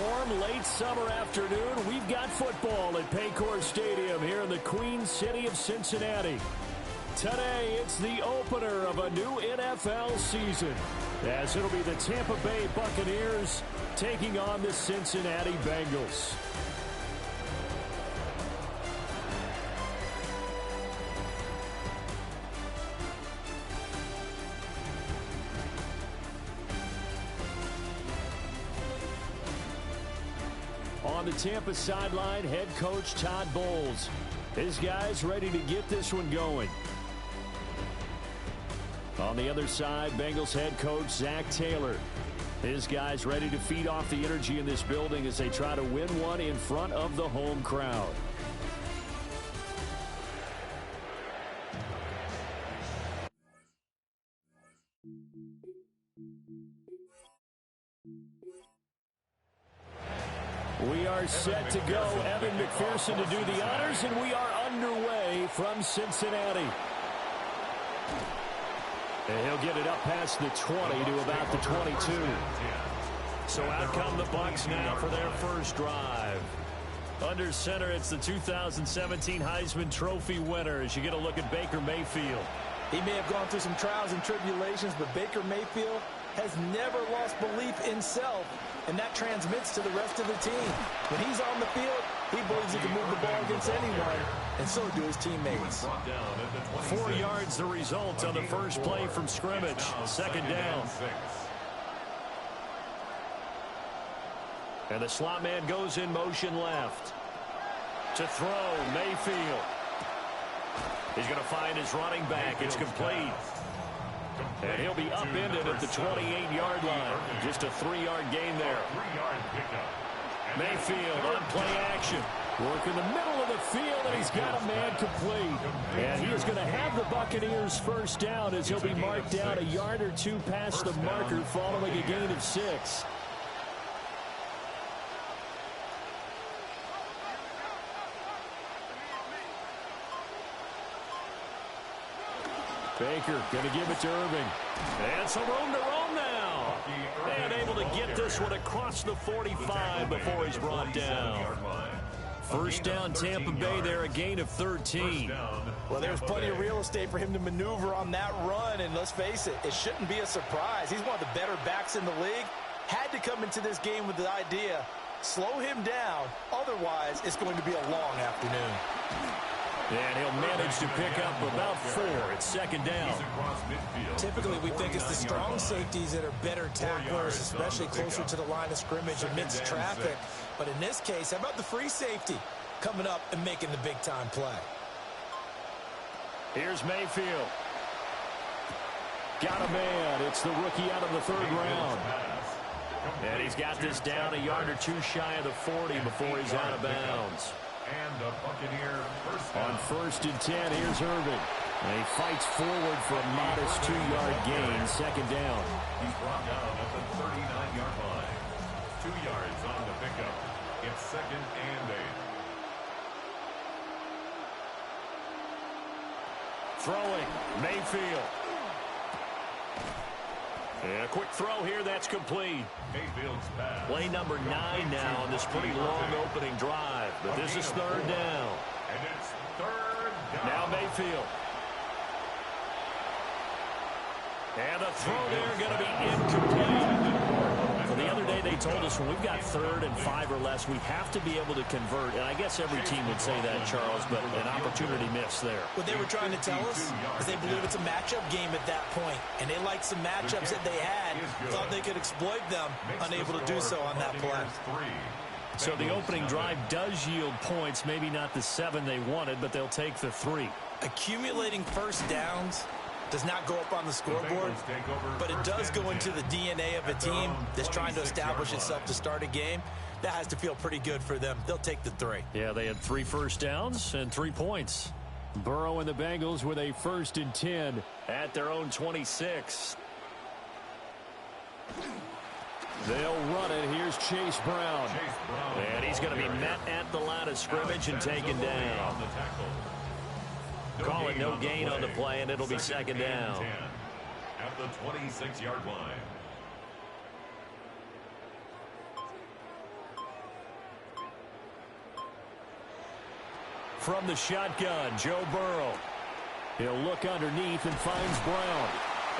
warm late summer afternoon. We've got football at Paycor Stadium here in the Queen City of Cincinnati. Today, it's the opener of a new NFL season, as it'll be the Tampa Bay Buccaneers taking on the Cincinnati Bengals. On the Tampa sideline, head coach Todd Bowles. His guys ready to get this one going. On the other side, Bengals head coach Zach Taylor. His guys ready to feed off the energy in this building as they try to win one in front of the home crowd. We are set to go. Evan McPherson to do the honors, and we are underway from Cincinnati. And he'll get it up past the 20 to about the 22. So out come the Bucs now for their first drive. Under center, it's the 2017 Heisman Trophy winner as you get a look at Baker Mayfield. He may have gone through some trials and tribulations, but Baker Mayfield has never lost belief in self, and that transmits to the rest of the team. When he's on the field, he believes he can move the ball against anyone, and so do his teammates. 4 yards the result on the first play from scrimmage. Second down. And the slot man goes in motion left. To throw, Mayfield. He's going to find his running back. It's complete. And he'll be upended at the 28-yard line. Just a 3-yard gain there. Mayfield on play action. Work in the middle of the field, and he's got a man complete. And he is going to have the Buccaneers first down as he'll be marked down a yard or two past the marker following a gain of 6. Baker going to give it to Irving. And some room to roam now. And able to get this one across the 45 before he's brought down. First down, Tampa Bay there, a gain of 13. Well, there's plenty of real estate for him to maneuver on that run, and let's face it, it shouldn't be a surprise. He's one of the better backs in the league. Had to come into this game with the idea, slow him down, otherwise it's going to be a long afternoon. And he'll manage to pick up about 4. It's second down. Typically, we think it's the strong safeties that are better tacklers, especially closer to the line of scrimmage amidst traffic. But in this case, how about the free safety coming up and making the big-time play? Here's Mayfield. Got a man. It's the rookie out of the 3rd round. And he's got this down a yard or two shy of the 40 before he's out of bounds. And the Buccaneer first down. On 1st and 10, here's Irving. And he fights forward for a modest 2-yard gain. Second down. He's brought down at the 39-yard line. 2 yards on the pickup. It's second and 8. Throwing, Mayfield. And a quick throw here, that's complete. Mayfield's pass. Play number 9 now on this pretty long opening drive. But this is 3rd down. And it's 3rd down. Now Mayfield. And the throw there going to be incomplete. Well, the other day they told us when we've got 3rd and 5 or less, we have to be able to convert. And I guess every team would say that, Charles, but an opportunity missed there. What they were trying to tell us is they believe it's a matchup game at that point. And they liked some matchups that they had, thought they could exploit them, unable to do so on that play. So the opening drive does yield points, maybe not the 7 they wanted, but they'll take the 3. Accumulating first downs does not go up on the scoreboard, but it does go into the DNA of a team that's trying to establish itself to start a game. That has to feel pretty good for them. They'll take the 3. Yeah, they had 3 first downs and 3 points. Burrow and the Bengals with a 1st and 10 at their own 26. They'll run it. Here's Chase Brown. And he's going to be met at the line of scrimmage and taken down. Call it no gain on the play, and it'll be second down. At the 26-yard line. from the shotgun, Joe Burrow. He'll look underneath and finds Brown.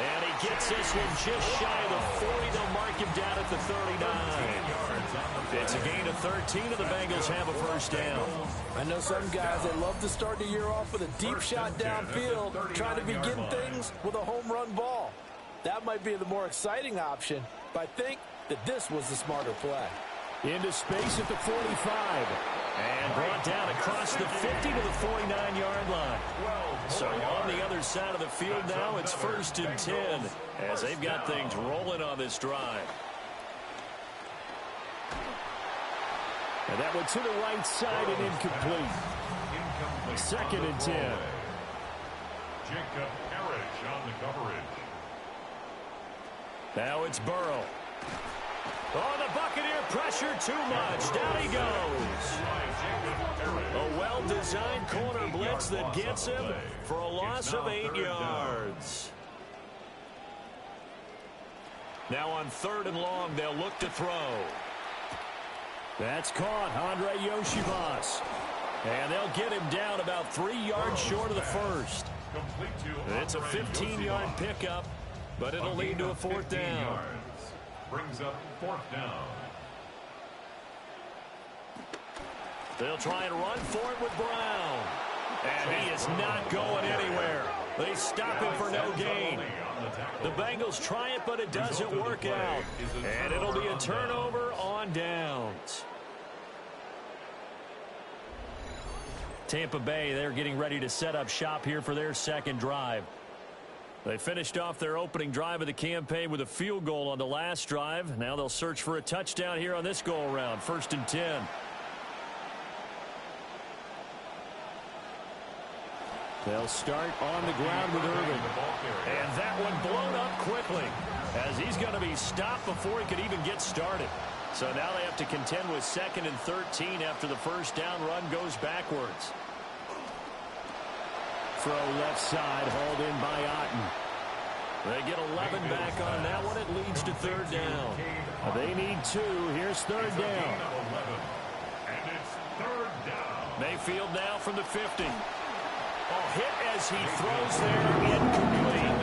And he gets this one just shy of the 40. They'll mark him down at the 39. It's a gain of 13, and the Bengals have a first down. I know some guys that love to start the year off with a deep shot downfield, trying to begin things with a home run ball. That might be the more exciting option, but I think that this was the smarter play. Into space at the 45. And brought down across the 50 to the 49-yard line. So on the other side of the field now, it's 1st and 10 as they've got things rolling on this drive. And that one to the right side and incomplete. 2nd and 10. Jacob Parrish on the coverage. Now it's Burrow. Oh, the Buccaneer pressure too much. Down he goes. A well-designed corner blitz that gets him for a loss of 8 yards. Now on 3rd and long, they'll look to throw. That's caught, Andre Yoshibas. And they'll get him down about 3 yards short of the first. It's a 15-yard pickup, but it'll lead to a 4th down. Brings up 4th down. They'll try and run for it with Brown. And he is not going anywhere. They stop him for no gain. The Bengals try it, but it doesn't work out. And it'll be a turnover on downs. Tampa Bay, they're getting ready to set up shop here for their second drive. They finished off their opening drive of the campaign with a field goal on the last drive. Now they'll search for a touchdown here on this go-around. 1st and 10. They'll start on the ground with Irvin. And that one blown up quickly as he's going to be stopped before he could even get started. So now they have to contend with 2nd and 13 after the first down run goes backwards. Throw left side, hauled in by Otten. They get 11 back on that one. It leads to 3rd down. They need 2. Here's 3rd down. And it's 3rd down. Mayfield now from the 50. Oh, hit as he throws there, incomplete.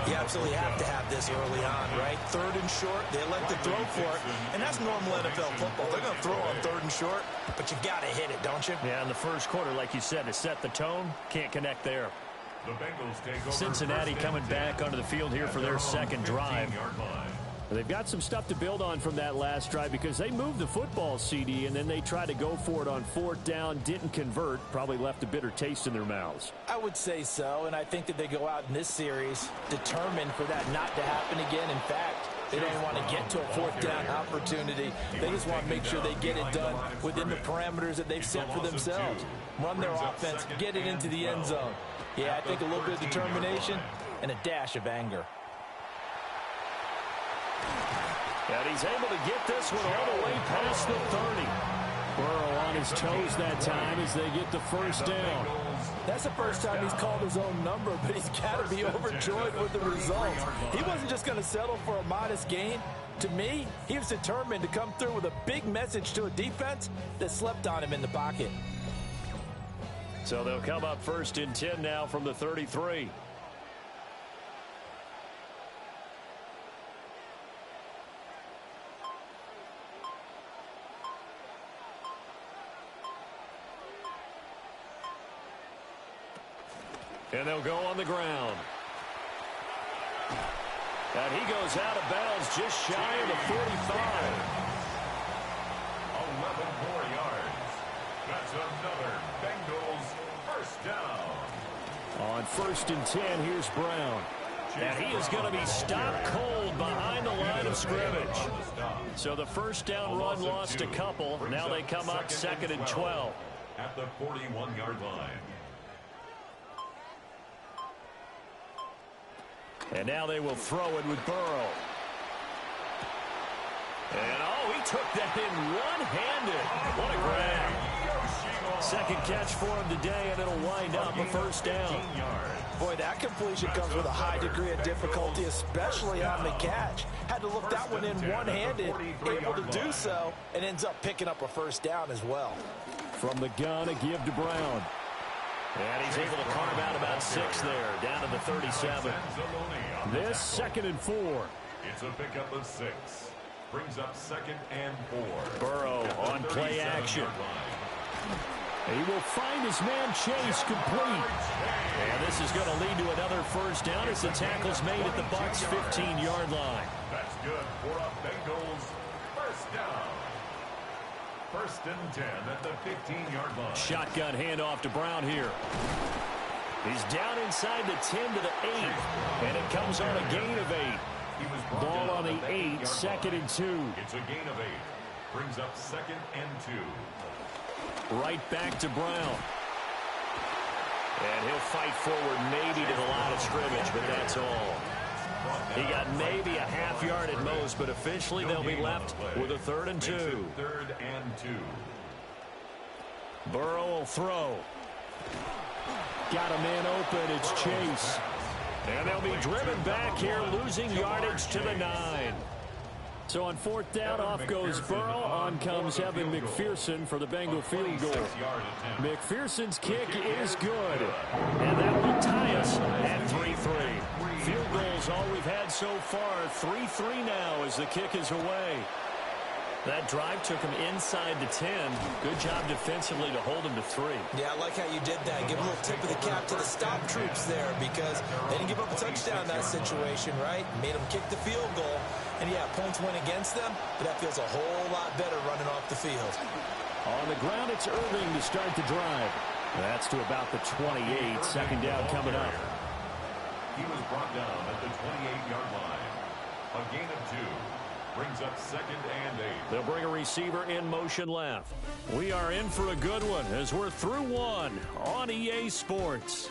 You absolutely have to have this early on, right? 3rd and short, they elect to throw for it, and that's normal NFL football. They're going to throw on 3rd and short, but you got to hit it, don't you? Yeah, in the first quarter, like you said, to set the tone, can't connect there. The Bengals take over. Cincinnati coming back onto the field here for their second drive. They've got some stuff to build on from that last drive because they moved the football, CD, and then they tried to go for it on 4th down, didn't convert, probably left a bitter taste in their mouths. I would say so, and I think that they go out in this series determined for that not to happen again. In fact, they don't want to get to a 4th down opportunity. They just want to make sure they get it done within the parameters that they've set for themselves. Run their offense, get it into the end zone. Yeah, I think a little bit of determination and a dash of anger. And he's able to get this one all the way past the 30. Burrow on his toes that time as they get the first down. That's the first time he's called his own number, but he's got to be overjoyed with the results. He wasn't just going to settle for a modest gain. To me, he was determined to come through with a big message to a defense that slept on him in the pocket. So they'll come up 1st and 10 now from the 33. And they'll go on the ground. And he goes out of bounds just shy of the 45. 11 more yards. That's another Bengals first down. On 1st and 10, here's Brown. And he is going to be stopped cold behind the line of scrimmage. So the first down run lost a couple. Now they come up 2nd and 12. At the 41-yard line. And now they will throw it with Burrow. And, oh, he took that in one-handed. What a grab. Second catch for him today, and it'll wind up a first down. Boy, that completion comes with a high degree of difficulty, especially on the catch. Had to look that one in one-handed, able to do so, and ends up picking up a first down as well. From the gun, a give to Brown. And he's able to carve out about 6 there, down to the 37. This 2nd and 4. It's a pickup of 6. Brings up 2nd and 4. Burrow on play action. He will find his man Chase complete. And this is going to lead to another first down as the tackle's made at the Bucs' 15-yard line. That's good for a Bengals first down. 1st and 10 at the 15-yard line. Shotgun handoff to Brown here. He's down inside the 10 to the 8. And it comes on a gain of 8. Ball on the 8, 2nd and 2. It's a gain of 8. Brings up 2nd and 2. Right back to Brown. And he'll fight forward maybe to the line of scrimmage, but that's all. He got maybe a half yard at most, but officially they'll be left with a 3rd and 2. 3rd and 2. Burrow will throw. Got a man open. It's Chase. And they'll be driven back here, losing yardage to the 9. So on 4th down, off goes Burrow. On comes Evan McPherson for the Bengal field goal. McPherson's kick is good. And that will tie us at 3-3. Field goals all we've had so far. 3-3 now as the kick is away. That drive took him inside the 10. Good job defensively to hold him to 3. Yeah, I like how you did that. Give a little tip of the cap to the stop troops there because they didn't give up a touchdown in that situation, right? Made them kick the field goal. And, yeah, points went against them, but that feels a whole lot better running off the field. On the ground, it's Irving to start the drive. That's to about the 28. 2nd down coming up. He was brought down at the 28-yard line. A gain of 2. Brings up 2nd and 8. They'll bring a receiver in motion left. We are in for a good one as we're through one on EA Sports.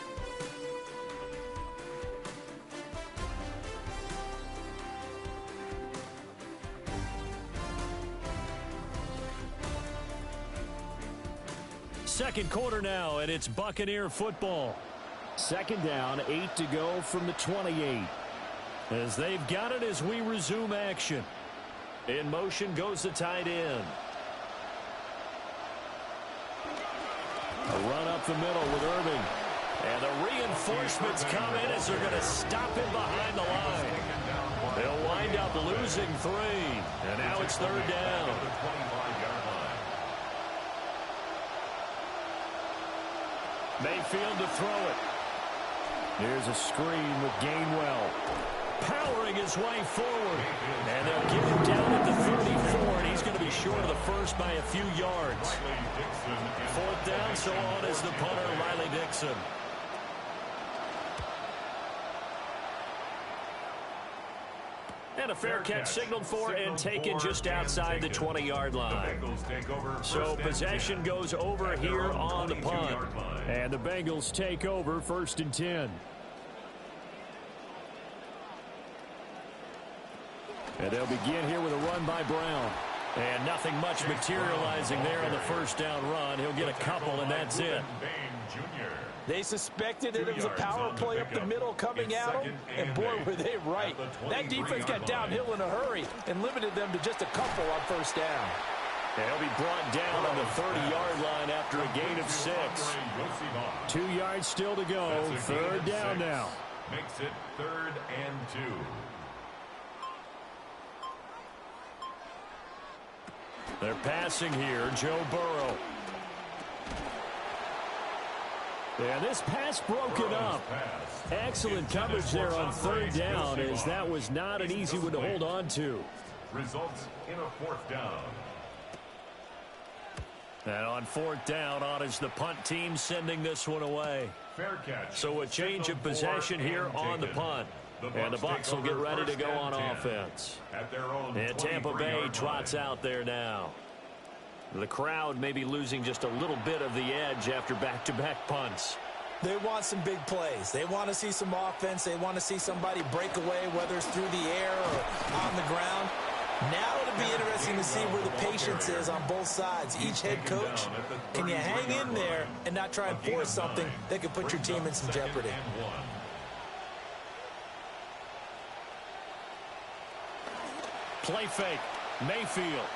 Second quarter now, and it's Buccaneer football. 2nd down, 8 to go from the 28. As they've got it as we resume action. In motion goes the tight end. A run up the middle with Irving. And the reinforcements come in as they're going to stop him behind the line. They'll wind up losing 3. And now it's 3rd down. Mayfield to throw it. Here's a screen with Gainwell. Powering his way forward. And they'll give him down at the 34, and he's going to be short of the first by a few yards. 4th down, so on is the punter, Riley Dixon. And a fair catch signaled for and taken just outside the 20-yard line. So possession goes over here on the punt. And the Bengals take over 1st and 10. And they'll begin here with a run by Brown. And nothing much materializing there on the 1st down run. He'll get a couple, and that's it. They suspected that it was a power play up the middle coming at them, and boy, were they right. That defense got downhill in a hurry and limited them to just a couple on 1st down. And he'll be brought down on the 30-yard line after a gain of 6. 2 yards still to go. 3rd down now. Makes it 3rd and 2. They're passing here. Joe Burrow. And this pass broken up. Excellent coverage there on 3rd down, as that was not an easy one to hold on to. Results in a 4th down. And on 4th down, on is the punt team sending this one away. Fair catch. So a change of possession here on the punt. And the Bucs will get ready to go on offense. And Tampa Bay trots out there now. The crowd may be losing just a little bit of the edge after back-to-back punts. They want some big plays. They want to see some offense. They want to see somebody break away, whether it's through the air or on the ground. Now it'll be interesting to see where the patience is on both sides. Each head coach, can you hang in there and not try and force something that could put your team in some jeopardy? Play fake. Mayfield.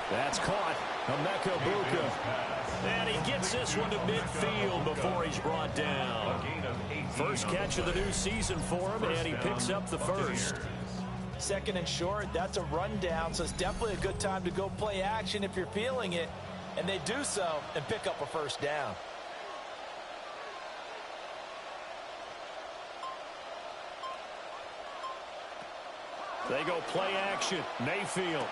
That's caught. And he gets this one to midfield before he's brought down. First catch of the new season for him, and he picks up the first. Second and short, that's a rundown, so it's definitely a good time to go play action if you're feeling it. And they do so and pick up a first down. They go play action. Mayfield.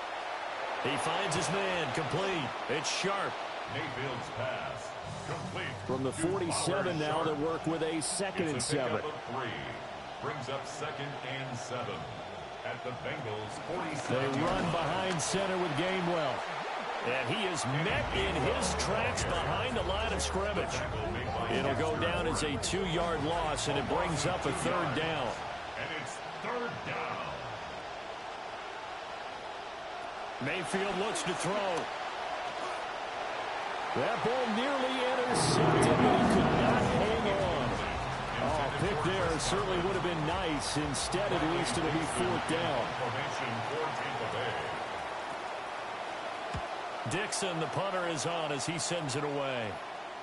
He finds his man. Complete. It's Sharp. Mayfield's pass. Complete. From the 47 now, they work with a 2nd and 7. Brings up 2nd and 7. At the Bengals 47. They run behind center with Gainwell. And he is met in his tracks behind the line of scrimmage. It'll go down as a 2-yard loss, and it brings up a 3rd down. And it's 3rd down. Mayfield looks to throw. That ball nearly intercepted, but he could not hang on. Oh, pick there certainly would have been nice. Instead, at least it'll be 4th down. Dixon, the punter, is on as he sends it away.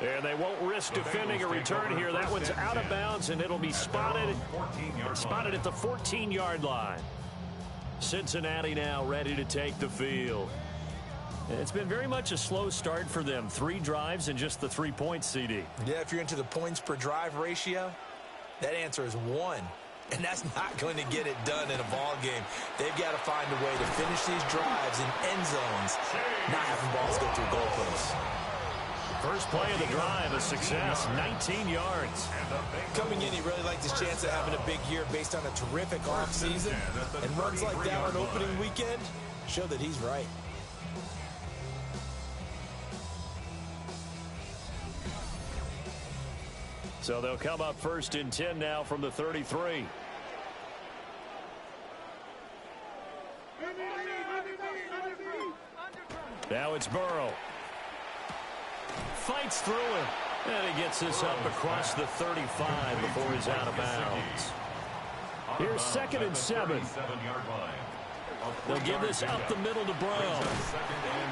And they won't risk defending a return here. That one's out of bounds, and it'll be spotted at the 14-yard line. Cincinnati now ready to take the field. It's been very much a slow start for them. 3 drives and just the 3 points, CD. Yeah, if you're into the points per drive ratio, that answer is 1. And that's not going to get it done in a ball game. They've got to find a way to finish these drives in end zones, not having balls go through goalposts. First play of the drive, a success, 19 yards. Coming in, he really liked his chance of having a big year based on a terrific offseason. And runs like that on opening weekend show that he's right. So they'll come up 1st and 10 now from the 33. Now it's Burrow. Fights through him. And he gets this up across the 35 before he's out of bounds. Here's 2nd and 7. They'll give this up the middle to Brown.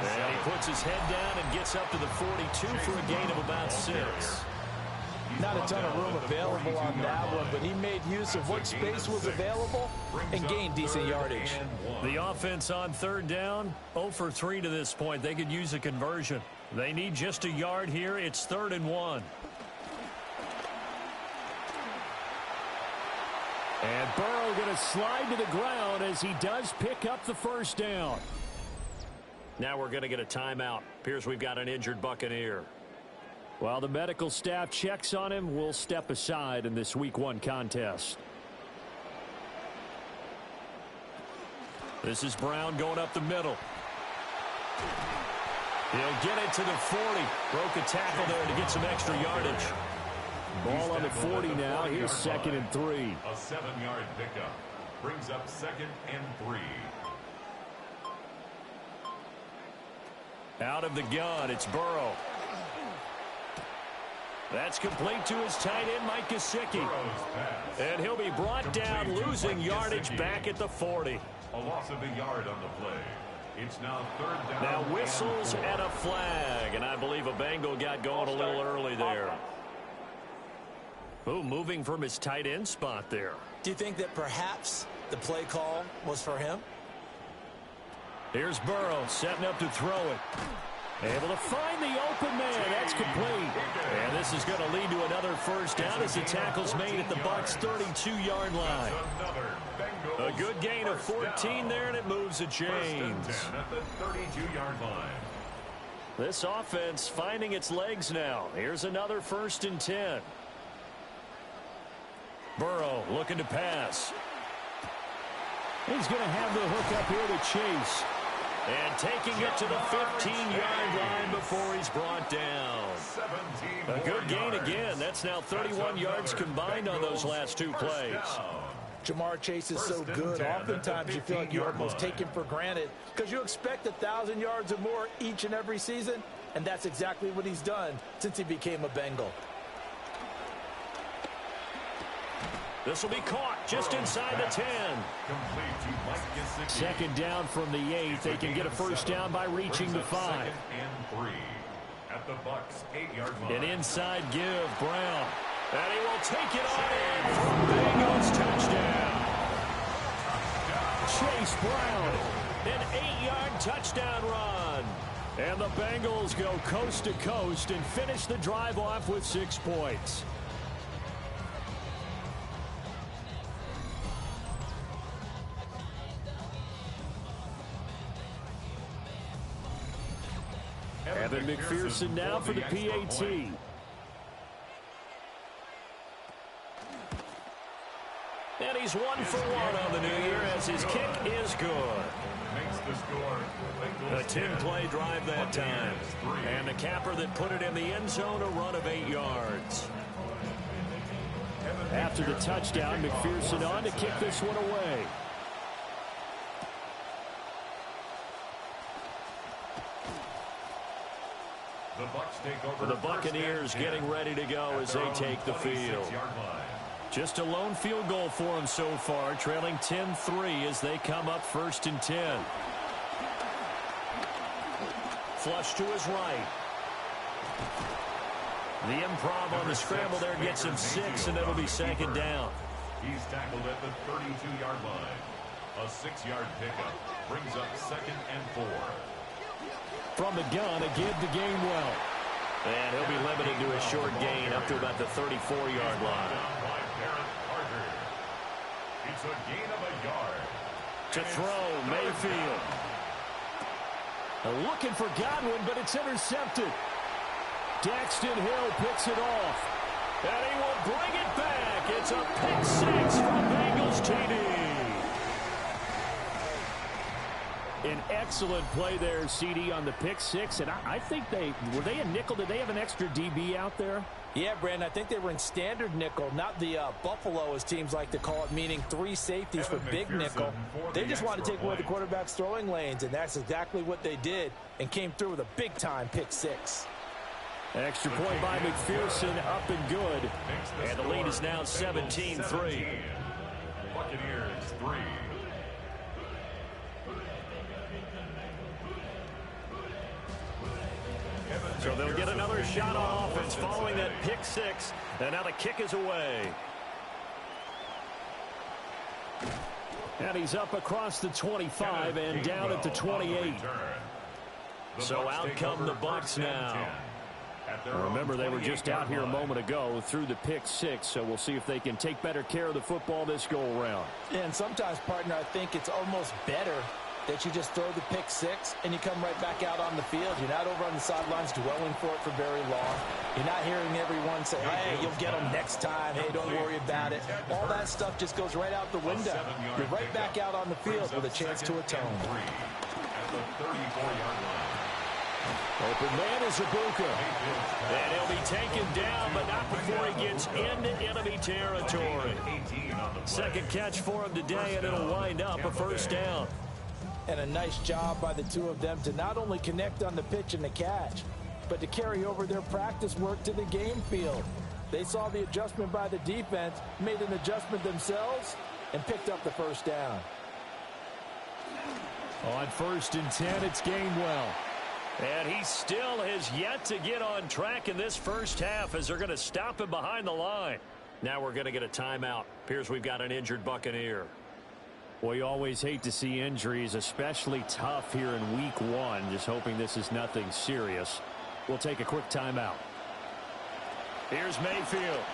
And he puts his head down and gets up to the 42 for a gain of about 6. Not a ton of room available on that one, but he made use of what space was available and gained decent yardage. The offense on 3rd down, 0 for 3 to this point. They could use a conversion. They need just a yard here. It's 3rd and 1. And Burrow going to slide to the ground as he does pick up the 1st down. Now we're going to get a timeout. Appears we've got an injured Buccaneer. While the medical staff checks on him, we'll step aside in this Week 1 contest. This is Brown going up the middle. He'll get it to the 40. Broke a tackle there to get some extra yardage. Ball on the 40 now. Here's 2nd and 3. A 7-yard pickup. Brings up 2nd and 3. Out of the gun, it's Burrow. That's complete to his tight end, Mike Gesicki. And he'll be brought down, losing yardage back at the 40. A loss of a yard on the play. It's now 3rd down. Now whistles and a flag, and I believe a Bengal got going a little early there. Ooh, moving from his tight end spot there. Do you think that perhaps the play call was for him? Here's Burrow setting up to throw it. Able to find the open man. That's complete. And this is going to lead to another 1st down as the tackle's made at the Bucs' 32-yard line. A good gain of 14 there, and it moves the chains. At the 32-yard line. This offense finding its legs now. Here's another 1st and 10. Burrow looking to pass. He's going to have the hook up here to Chase. And taking it to the 15-yard line before he's brought down. A good gain again. That's now 31 yards combined on those last 2 plays. Jamar Chase is so good. Oftentimes you feel like you almost take him for granted because you expect 1,000 yards or more each and every season, and that's exactly what he's done since he became a Bengal. This will be caught just inside the 10. Second down from the 8. They can get a first down by reaching the 5. And 3 at the Bucs 8-yard line. An inside give, Brown. And he will take it on in for a Bengals touchdown. Chase Brown. An 8-yard touchdown run. And the Bengals go coast to coast and finish the drive off with 6 points. Evan McPherson now for the PAT. And he's 1 for 1 on the new year as his kick is good. A 10-play drive that time. And the capper that put it in the end zone, a run of 8 yards. After the touchdown, McPherson on to kick this one away. The Buccaneers getting ready to go as they take the field. Just a lone field goal for them so far, trailing 10-3 as they come up 1st and 10. Flush to his right. The improv on the scramble there gets him 6, and it'll be 2nd down. He's tackled at the 32-yard line. A 6-yard pickup brings up 2nd and 4. From the gun, a give to Gainwell. And he'll be limited to a short gain up to about the 34-yard line. It's a gain of a yard. To throw, Mayfield. Looking for Godwin, but it's intercepted. Daxton Hill picks it off. And he will bring it back. It's a pick 6 from Bengals TD. An excellent play there, CD, on the pick 6. And I think were they a nickel? Did they have an extra DB out there? Yeah, Brandon, I think they were in standard nickel, not the Buffalo, as teams like to call it, meaning 3 safeties for big nickel. They just wanted to take away the quarterback's throwing lanes, and that's exactly what they did, and came through with a big-time pick 6. Extra point by McPherson, up and good. And the lead is now 17-3. Buccaneers 3. So they'll get another shot on offense following that pick 6. And now the kick is away. And he's up across the 25 and down at the 28. So out come the Bucs now. Remember, they were just out here a moment ago through the pick 6, so we'll see if they can take better care of the football this go-around. And sometimes, partner, I think it's almost better that you just throw the pick 6 and you come right back out on the field. You're not over on the sidelines dwelling for it for very long. You're not hearing everyone say, hey, you'll get them next time. Hey, don't worry about it. All that stuff just goes right out the window. You're right back out on the field with a chance to atone. Open man is Ibuka. And he'll be taken down, but not before he gets into enemy territory. Second catch for him today, and it'll wind up a first down. And a nice job by the two of them to not only connect on the pitch and the catch, but to carry over their practice work to the game field. They saw the adjustment by the defense, made an adjustment themselves, and picked up the first down. On 1st and 10, it's Gainwell. And he still has yet to get on track in this first half as they're going to stop him behind the line. Now we're going to get a timeout. Appears we've got an injured Buccaneer. Well, you always hate to see injuries, especially tough here in week 1. Just hoping this is nothing serious. We'll take a quick timeout. Here's Mayfield.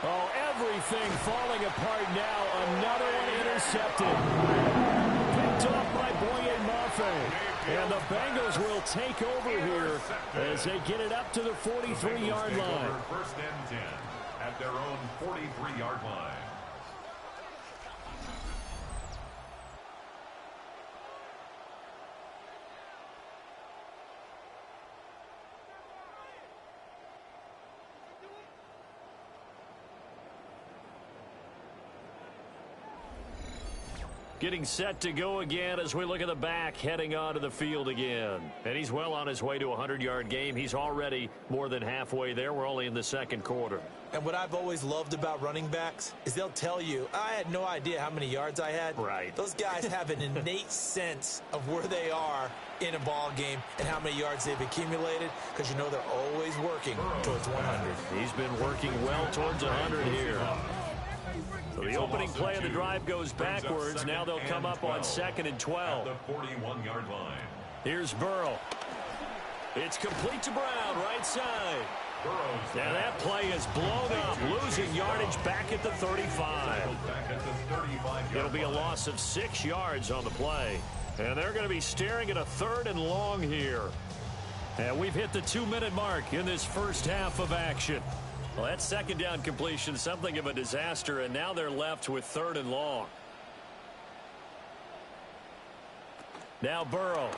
Oh, everything falling apart now. Another one intercepted. Picked off by Boye Mafe. And the Bengals will take over here as they get it up to the 43-yard line. 1st and 10 at their own 43-yard line. Getting set to go again as we look at the back heading onto the field again. And he's well on his way to a 100-yard game. He's already more than halfway there. We're only in the second quarter. And what I've always loved about running backs is they'll tell you, I had no idea how many yards I had. Right. Those guys have an innate sense of where they are in a ball game and how many yards they've accumulated, because you know they're always working towards 100. He's been working well towards 100 here. So the opening play of the drive goes backwards. Now they'll come up on 2nd and 12. The 41-yard line. Here's Burrow. It's complete to Brown, right side. Now that play is blown up, losing yardage back at the 35. It'll be a loss of 6 yards on the play. And they're going to be staring at a 3rd and long here. And we've hit the 2-minute mark in this first half of action. Well, that second down completion, something of a disaster, and now they're left with 3rd and long. Now Burrow.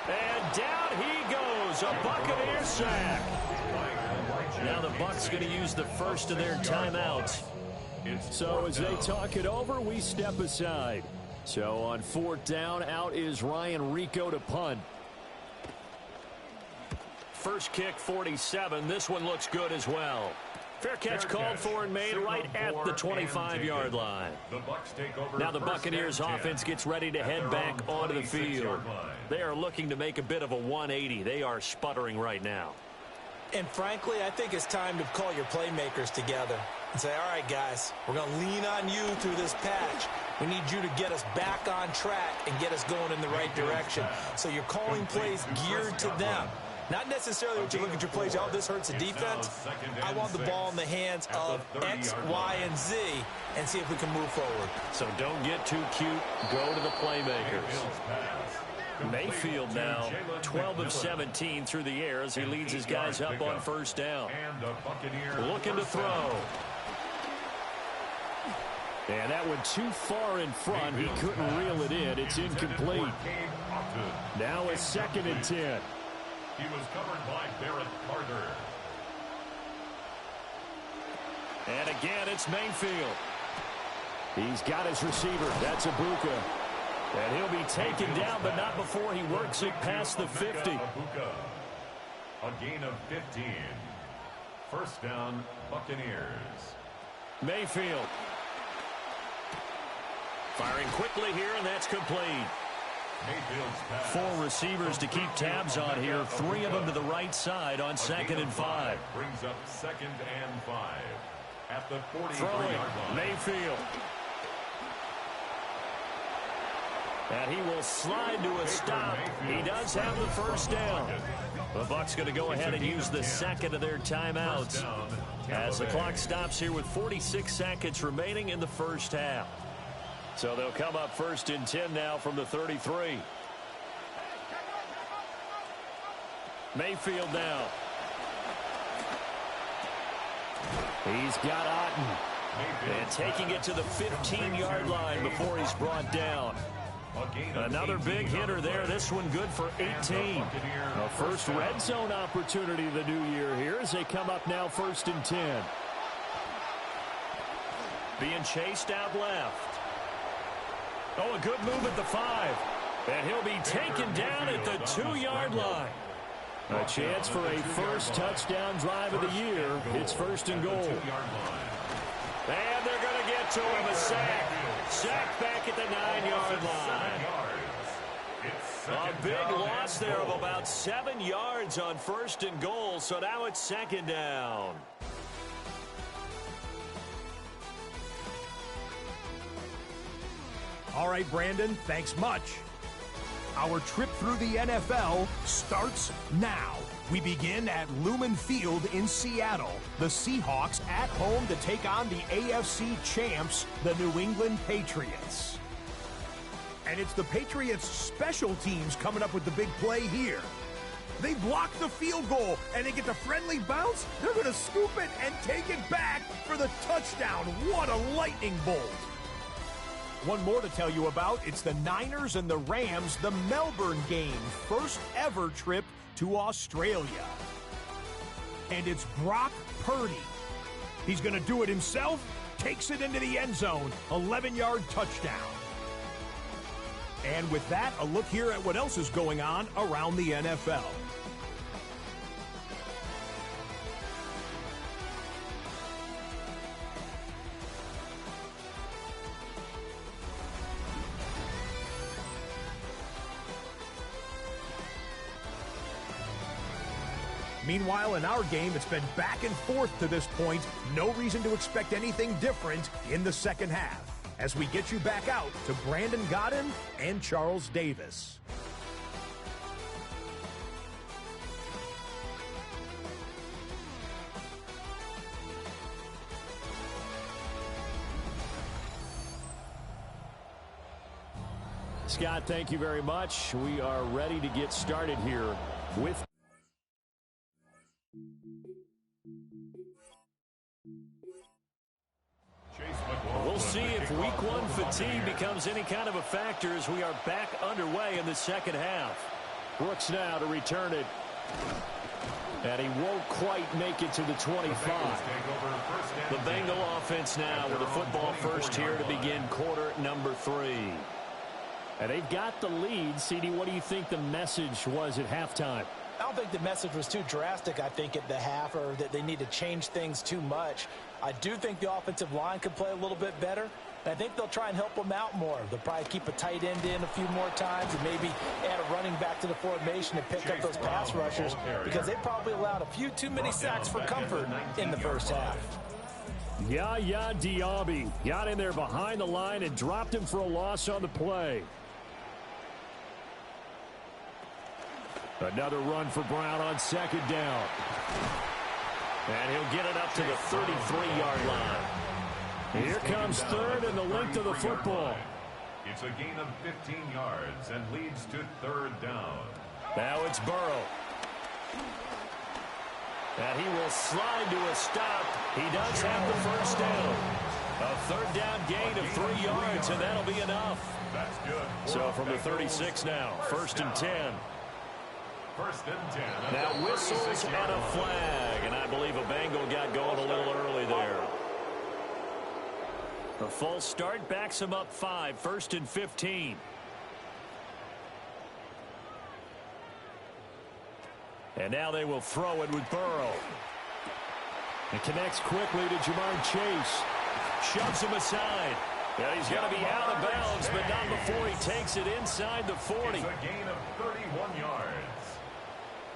And down he goes, a Buccaneer sack. Now the Bucs going to use the first of their timeouts. So as they talk it over, we step aside. So on 4th down, out is Ryan Rico to punt. First kick, 47. This one looks good as well. Fair catch called for and made right at the 25-yard line. Now the Buccaneers offense gets ready to head back onto the field. They are looking to make a bit of a 180. They are sputtering right now. And frankly, I think it's time to call your playmakers together and say, all right, guys, we're going to lean on you through this patch. We need you to get us back on track and get us going in the right direction. So you're calling plays geared to them. Not necessarily what you look at your plays, oh, this hurts the defense. I want the ball in the hands of X, Y, and Z and see if we can move forward. So don't get too cute. Go to the playmakers. Mayfield now 12 of 17 through the air as he leads his guys up on 1st down. Looking to throw. And that one too far in front. He couldn't reel it in. It's incomplete. Now a 2nd and 10. He was covered by Barrett Carter. And again, it's Mayfield. He's got his receiver. That's Ibuka. And he'll be taken down, but not before he works it past the 50. A gain of 15. 1st down, Buccaneers. Mayfield. Firing quickly here, and that's complete. 4 receivers to keep tabs on here. 3 of them to the right side on 2nd and 5. Brings up 2nd and 5 at the 43-yard line. Mayfield. And he will slide to a stop. He does have the 1st down. The Bucs going to go ahead and use the 2nd of their timeouts as the clock stops here with 46 seconds remaining in the first half. So they'll come up 1st and 10 now from the 33. Mayfield now. He's got Otten. And taking it to the 15-yard line before he's brought down. Another big hitter there. This one good for 18. A first red zone opportunity of the new year here as they come up now 1st and 10. Being chased out left. Oh, a good move at the 5. And he'll be taken down at the 2-yard line. A chance for a first touchdown drive of the year. It's 1st and goal. And they're going to get to him. A sack. Sack back at the 9-yard line. A big loss there of about 7 yards on 1st and goal. So now it's 2nd down. All right, Brandon, thanks much. Our trip through the NFL starts now. We begin at Lumen Field in Seattle. The Seahawks at home to take on the AFC champs, the New England Patriots. And it's the Patriots' special teams coming up with the big play here. They block the field goal, and they get the friendly bounce. They're going to scoop it and take it back for the touchdown. What a lightning bolt. One more to tell you about. It's the Niners and the Rams, the Melbourne game. First ever trip to Australia. And it's Brock Purdy. He's going to do it himself. takes it into the end zone. 11-yard touchdown. And with that, a look here at what else is going on around the NFL. Meanwhile, in our game, it's been back and forth to this point. No reason to expect anything different in the second half, as we get you back out to Brandon Godden and Charles Davis. Scott, thank you very much. We are ready to get started here with... We'll see if week one fatigue becomes any kind of a factor as we are back underway in the second half. Brooks now to return it. And he won't quite make it to the 25. The Bengal offense now with a football first here to begin quarter number 3. And they've got the lead. CD, what do you think the message was at halftime? I don't think the message was too drastic, I think, at the half, or that they need to change things too much. I do think the offensive line could play a little bit better. And I think they'll try and help them out more. They'll probably keep a tight end in a few more times and maybe add a running back to the formation to pick up those pass rushers, because they probably allowed a few too many sacks for comfort in the first half. Yaya Diaby got in there behind the line and dropped him for a loss on the play. Another run for Brown on second down. And he'll get it up to the 33-yard line. Here comes third and the length of the football. It's a gain of 15 yards and leads to third down. Now it's Burrow. And he will slide to a stop. He does have the first down. A third down gain of 3 yards, and that'll be enough. That's good. So from the 36 now, first and 10. First and 10. Now whistles and a flag, and I believe a Bengal got going a little early there. A false start backs him up 5, first and 15. And now they will throw it with Burrow. It connects quickly to Jamar Chase. Shoves him aside. And he's going to be out of bounds, but not before he takes it inside the 40. It's a gain of 31 yards.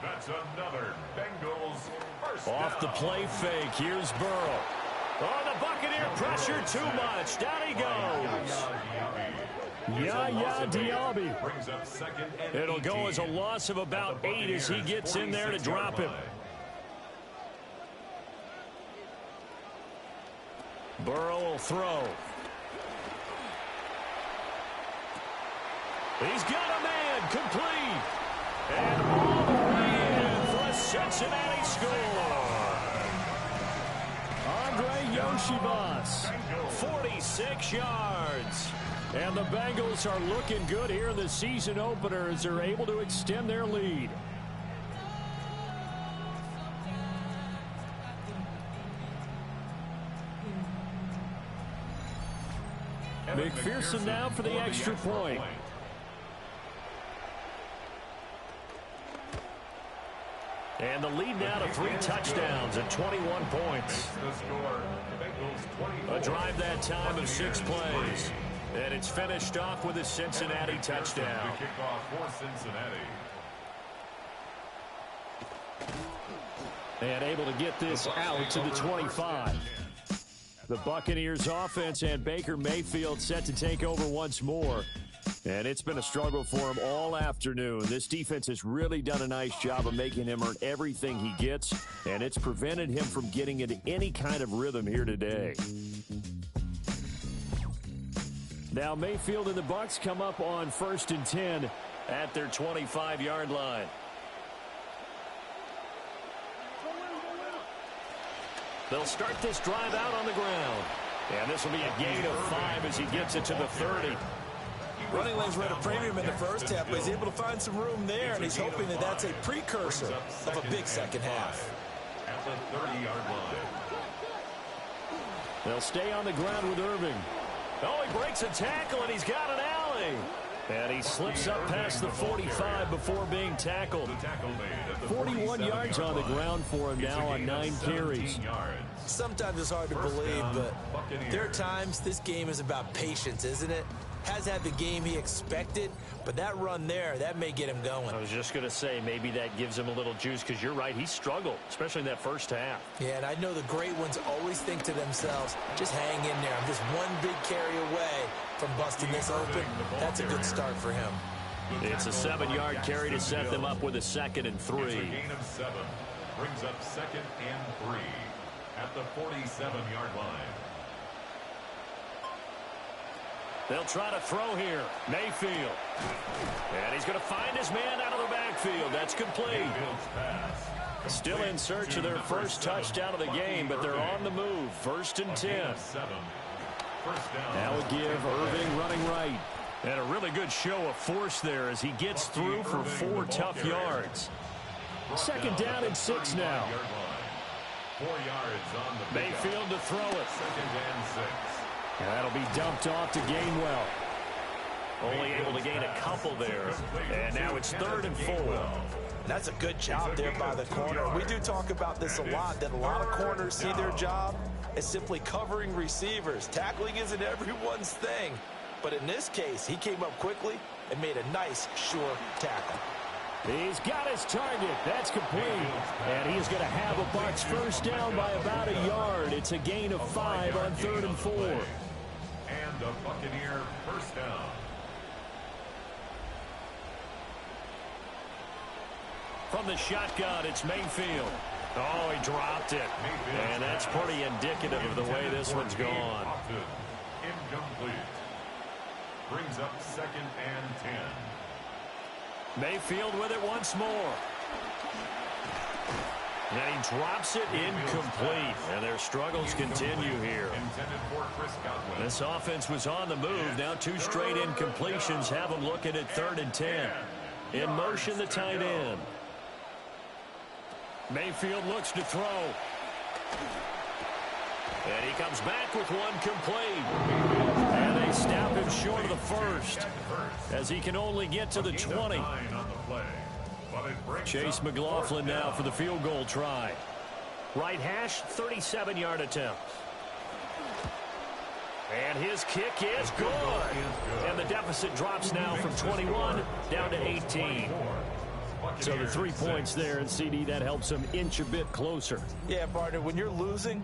That's another Bengals first Off the down. play fake. Here's Burrow. Oh, the Buccaneer pressure too much. Down he goes. Yaya Diaby. Brings up second and It'll go 18 as a loss of about 8 as he gets in there to drop him. Burrow will throw. He's got a man complete. And all the way in for a Cincinnati score. Andre Yoshibas. 46 yards. And the Bengals are looking good here in the season opener as they're able to extend their lead. McPherson now for the extra point. And the lead now to 3 touchdowns at 21 points. A drive that time of 6 plays. And it's finished off with a Cincinnati touchdown. Kickoff for Cincinnati. And able to get this out to the 25. The Buccaneers offense and Baker Mayfield set to take over once more. And it's been a struggle for him all afternoon. This defense has really done a nice job of making him earn everything he gets, and it's prevented him from getting into any kind of rhythm here today. Now Mayfield and the Bucs come up on first and 10 at their 25-yard line. They'll start this drive out on the ground. And this will be a gain of 5 as he gets it to the 30. Running lanes were at a premium in the first half, but he's able to find some room there, and he's hoping that that's a precursor of a big second half. At the 30-yard line. They'll stay on the ground with Irving. Oh, he breaks a tackle, and he's got an alley. And he slips up past the 45 before being tackled. 41 yards on the ground for him now on 9 carries. Sometimes it's hard to believe, but there are times this game is about patience, isn't it? Has had the game he expected, but that run there, that may get him going. I was just going to say, maybe that gives him a little juice, because you're right, he struggled, especially in that first half. Yeah, and I know the great ones always think to themselves, just hang in there. I'm just one big carry away from busting this open. That's a good start for him. It's a 7-yard carry to set them up with a 2nd and 3. It's a gain of 7. Brings up 2nd and 3 at the 47-yard line. They'll try to throw here. Mayfield. And he's going to find his man out of the backfield. That's complete. Still in search of their first touchdown of the game, but they're on the move. 1st and 10. Now a give, Irving running right. And a really good show of force there as he gets through for 4 tough yards. 2nd down and 6 now. 4 yards on the Mayfield to throw it. 2nd and 6. And that'll be dumped off to Gainwell. Only able to gain a couple there. And now it's 3rd and 4. That's a good job there by the corner. We do talk about this a lot, that a lot of corners see their job as simply covering receivers. Tackling isn't everyone's thing. But in this case, he came up quickly and made a nice, sure tackle. He's got his target. That's complete. And he's going to have a Bucs first down by about a yard. It's a gain of 5 on 3rd and 4. And a Buccaneer first down. From the shotgun, it's Mayfield. Oh, he dropped it. And that's pretty indicative of the way this one's gone. Incomplete. Brings up 2nd and 10. Mayfield with it once more. And he drops it incomplete. And their struggles continue here. This offense was on the move. Now 2 straight incompletions have them looking at 3rd and 10. In motion, the tight end. Mayfield looks to throw. And he comes back with one complete. And they snap him short of the first, as he can only get to the 20. Chase McLaughlin now for the field goal try. Right hash, 37-yard attempt. And his kick is good. And the deficit drops now from 21 down to 18. So the 3 points there, and CD, that helps him inch a bit closer. Yeah, partner, when you're losing,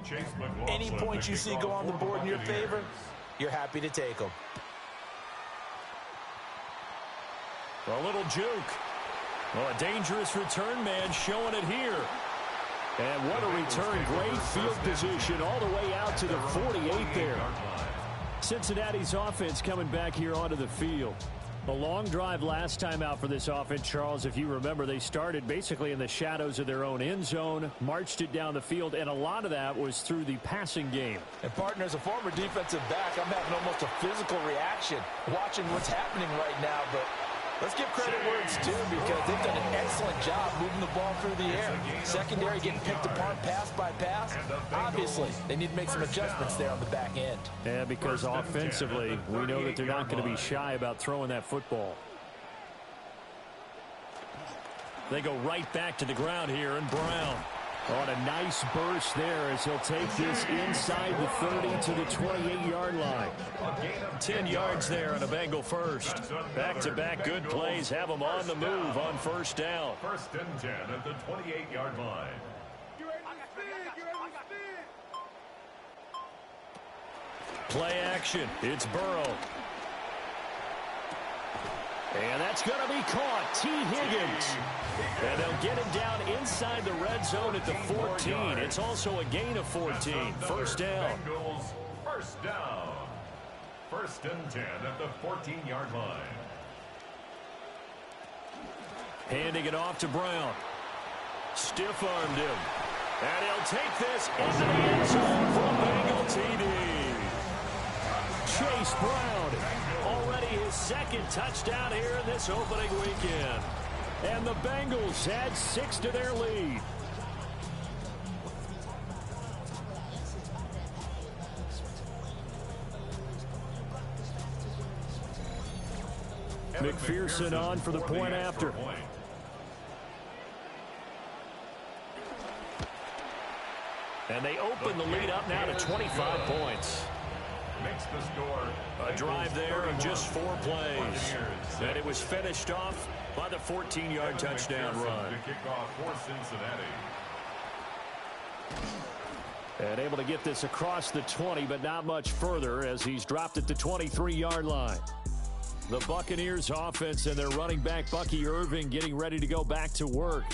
any points you see go on the board in your favor, you're happy to take them. A little juke. Well, a dangerous return man showing it here. And what a return. Great field position all the way out to the 48 there. Cincinnati's offense coming back here onto the field. A long drive last time out for this offense, Charles. If you remember, they started basically in the shadows of their own end zone, marched it down the field, and a lot of that was through the passing game. And, partner, as a former defensive back, I'm having almost a physical reaction watching what's happening right now. But let's give credit where it's due, because they've done an excellent job moving the ball through the air. Secondary getting picked apart pass by pass. Obviously, they need to make some adjustments there on the back end. Yeah, because offensively, we know that they're not going to be shy about throwing that football. They go right back to the ground here, and Brown. On a nice burst there as he'll take this inside the 30 to the 28-yard line. 10 yards there on a Bengal first. Back-to-back good plays have them on the move on first down. 1st and 10 at the 28-yard line. Play action. It's Burrow. And that's going to be caught. T. Higgins. And they'll get him down inside the red zone at the 14. It's also a gain of 14. First down. Bengals first down. 1st and 10 at the 14-yard line. Handing it off to Brown. Stiff-armed him. And he'll take this into the end zone for a Bengal TD. Chase Brown. Already his 2nd touchdown here in this opening weekend. And the Bengals add 6 to their lead. McPherson on for the point after. And they open the lead up now to 25 points. Makes the score. A drive there of just 4 plays. And it was finished off by the 14-yard touchdown run. To kick off for Cincinnati. And able to get this across the 20, but not much further as he's dropped at the 23-yard line. The Buccaneers offense and their running back Bucky Irving getting ready to go back to work.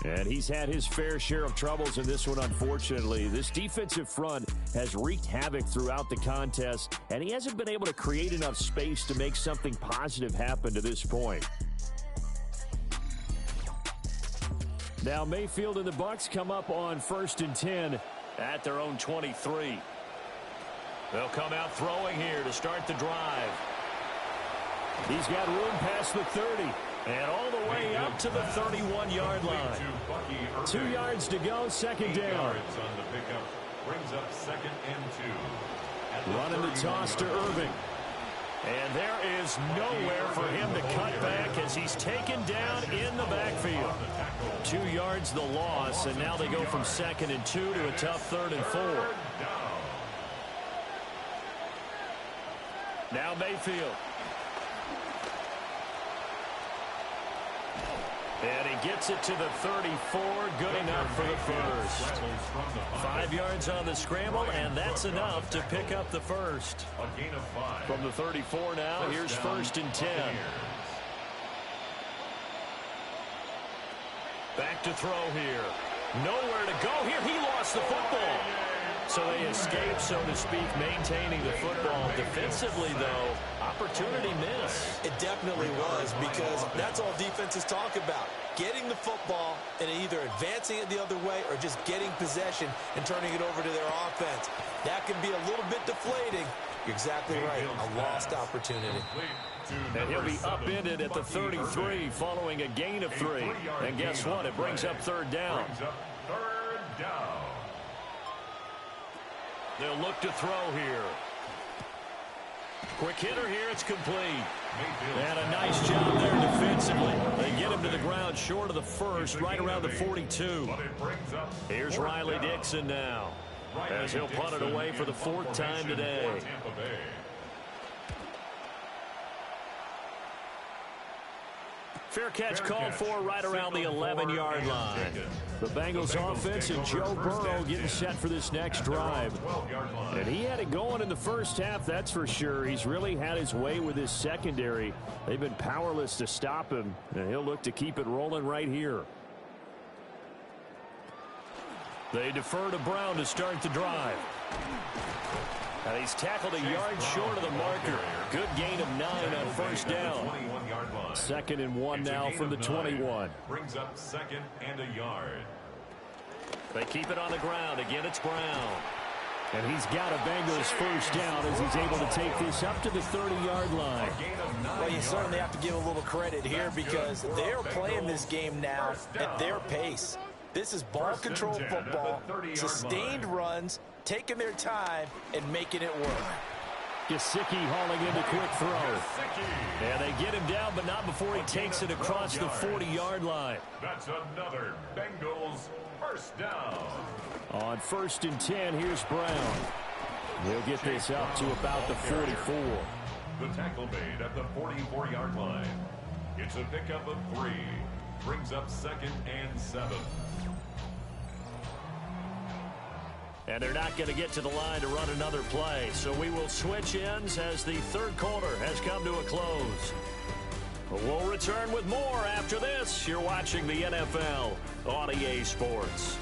And he's had his fair share of troubles in this one, unfortunately. This defensive front has wreaked havoc throughout the contest, and he hasn't been able to create enough space to make something positive happen to this point. Now Mayfield and the Bucs come up on 1st and 10 at their own 23. They'll come out throwing here to start the drive. He's got room past the 30. And all the way up to the 31-yard line. 2 yards to go, second down. On the pickup brings up 2nd and 2. Running the toss to Irving. And there is nowhere for him to cut back as he's taken down in the backfield. 2 yards the loss, and now they go from 2nd and 2 to a tough 3rd and 4. Now Mayfield. And he gets it to the 34. Good enough for the first. 5 yards on the scramble, and that's enough to pick up the first. A gain of 5. From the 34 now, here's 1st and 10. Back to throw here. Nowhere to go here. He lost the football. So they escape, so to speak, maintaining the football. Defensively, though, opportunity miss. It definitely was, because that's all defenses talk about. Getting the football and either advancing it the other way or just getting possession and turning it over to their offense. That can be a little bit deflating. You're exactly right. A lost opportunity. And he'll be upended at the 33 following a gain of 3. And guess what? It brings up 3rd down. They'll look to throw here. Quick hitter here. It's complete. And a nice job there defensively. They get him to the ground short of the first, right around the 42. Here's Riley Dixon now, as he'll punt it away for the 4th time today. Fair catch called for right around the 11-yard line. The Bengals offense and Joe Burrow getting set for this next drive. And he had it going in the first half, that's for sure. He's really had his way with his secondary. They've been powerless to stop him, and he'll look to keep it rolling right here. They defer to Brown to start the drive. And he's tackled a yard short of the marker. Good gain of 9 on 1st down. 2nd and 1 now from the 21. Brings up 2nd and a yard. They keep it on the ground. Again, it's Brown. And he's got a Bengals 1st down as he's able to take this up to the 30-yard line. Well, you certainly have to give a little credit here because they're playing this game now at their pace. This is ball control football, sustained runs, taking their time and making it work. Gesicki hauling in the quick throw. And they get him down, but not before he takes it across the 40-yard line. That's another Bengals 1st down. On 1st and 10, here's Brown. He'll get this up to about the 44. The tackle made at the 44-yard line. It's a pickup of 3. Brings up 2nd and 7. And they're not going to get to the line to run another play. So we will switch ends as the 3rd quarter has come to a close. We'll return with more after this. You're watching the NFL on EA Sports.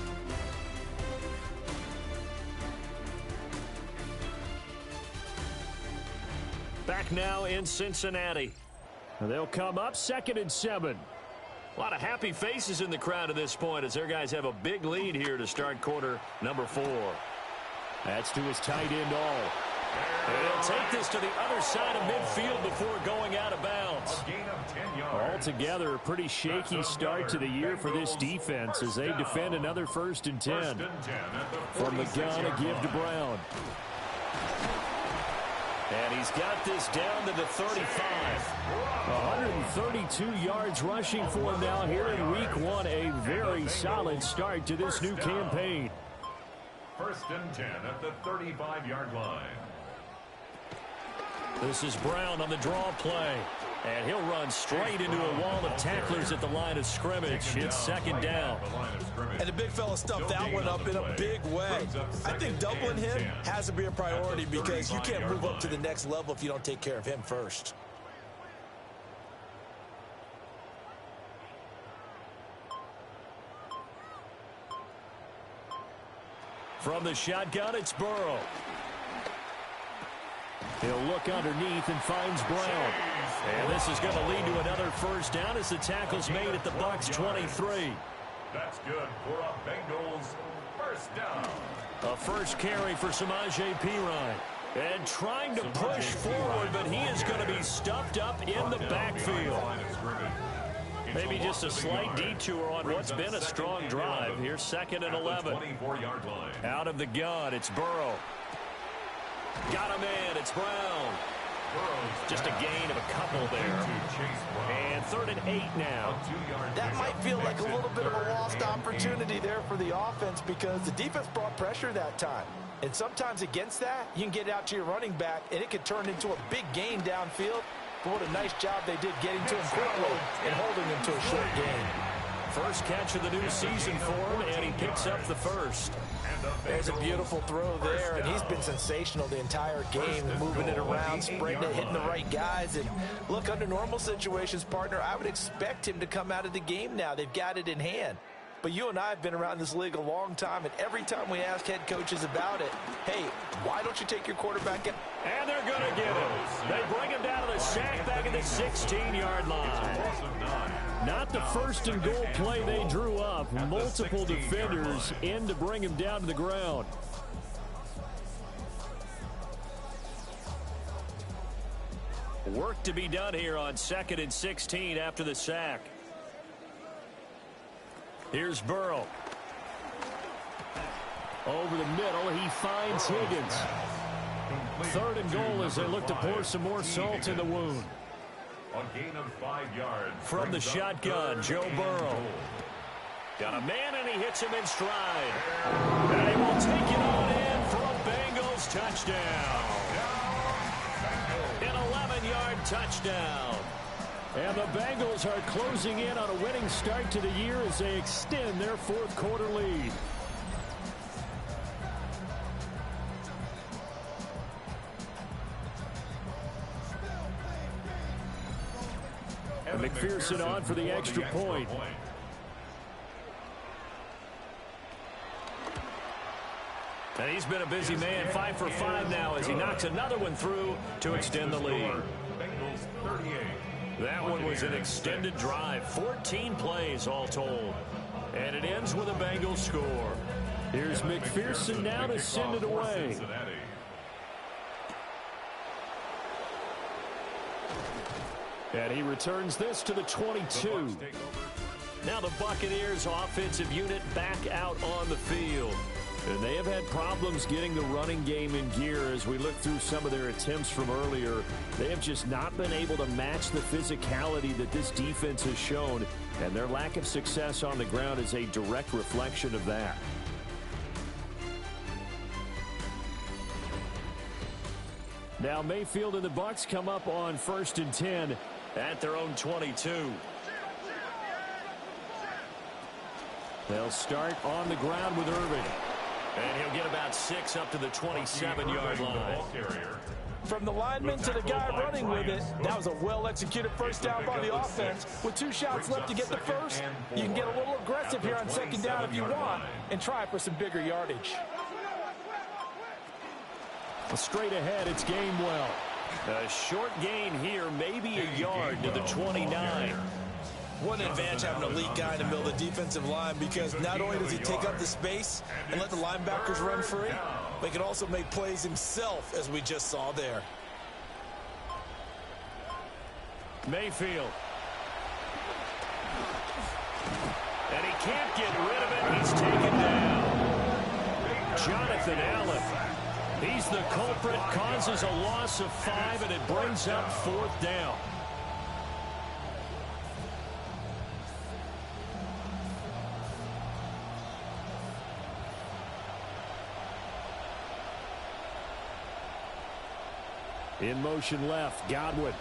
Back now in Cincinnati. They'll come up 2nd and 7. A lot of happy faces in the crowd at this point as their guys have a big lead here to start quarter number 4. That's to his tight end all. And he'll take this to the other side of midfield before going out of bounds. A gain of 10 yards. Altogether, a pretty shaky start to the year for this defense as they defend another 1st and 10. From the gun, a give to Brown. And he's got this down to the 35. 132 yards rushing for him now here in week 1. A very solid start to this new campaign. 1st and 10 at the 35-yard line. This is Brown on the draw play. And he'll run straight into a wall of tacklers at the line of scrimmage. It's 2nd down. And the big fella stuffed that one up in a big way. I think doubling him has to be a priority because you can't move up to the next level if you don't take care of him first. From the shotgun, it's Burrow. He'll look underneath and finds Brown. And this is going to lead to another 1st down as the tackle's made at the Bucs 23. That's good for a Bengals 1st down. A first carry for Samaje Perine. And trying to push forward, but he is going to be stuffed up in the backfield. Maybe just a slight detour on what's been a strong drive. Here's 2nd and 11. Out of the gun, it's Burrow. Got him in. It's Brown. Just a gain of a couple there. And 3rd and 8 now. That might feel like a little bit of a lost opportunity there for the offense because the defense brought pressure that time. And sometimes against that, you can get out to your running back, and it can turn into a big gain downfield. But what a nice job they did getting to him quickly and holding him to a short gain. First catch of the new season for him, and he picks up the 1st. There's a beautiful throw there, and he's been sensational the entire game, moving it around, spreading it, hitting the right guys. And look, under normal situations, partner, I would expect him to come out of the game now. They've got it in hand. But you and I have been around this league a long time, and every time we ask head coaches about it, hey, why don't you take your quarterback in? And they're going to get him. They bring him down to the sack back at the 16-yard line. Not the 1st and goal play they drew up. Multiple defenders in to bring him down to the ground. Work to be done here on 2nd and 16 after the sack. Here's Burrow. Over the middle, he finds Higgins. 3rd and goal as they look to pour some more salt in the wound. A gain of 5 yards. From the shotgun, Joe Burrow. Got a man, and he hits him in stride. And he will take it on in for a Bengals touchdown. An 11-yard touchdown. And the Bengals are closing in on a winning start to the year as they extend their 4th quarter lead. And McPherson on for the extra point. And he's been a busy man, 5 for 5 now as he knocks another one through to extend the lead. Bengals 38. That one was an extended drive, 14 plays all told. And it ends with a Bengals score. Here's McPherson now to send it away. And he returns this to the 22. Now the Buccaneers offensive unit back out on the field. And they have had problems getting the running game in gear as we look through some of their attempts from earlier. They have just not been able to match the physicality that this defense has shown, and their lack of success on the ground is a direct reflection of that. Now Mayfield and the Bucs come up on 1st and 10 at their own 22. They'll start on the ground with Irving. And he'll get about 6 up to the 27-yard line. From the lineman to the guy running with it, that was a well-executed 1st down by the offense. With 2 shots left to get the 1st, you can get a little aggressive here on 2nd down if you want and try for some bigger yardage. Straight ahead, it's Gainwell. A short gain here, maybe a yard to the 29. What an advantage having an elite guy in the middle of the defensive line because not only does he take up the space and let the linebackers run free, but he can also make plays himself, as we just saw there. Mayfield. And he can't get rid of it. He's taken down. Jonathan Allen. He's the culprit, causes a loss of 5, and it brings up 4th down. In motion left, Godwin.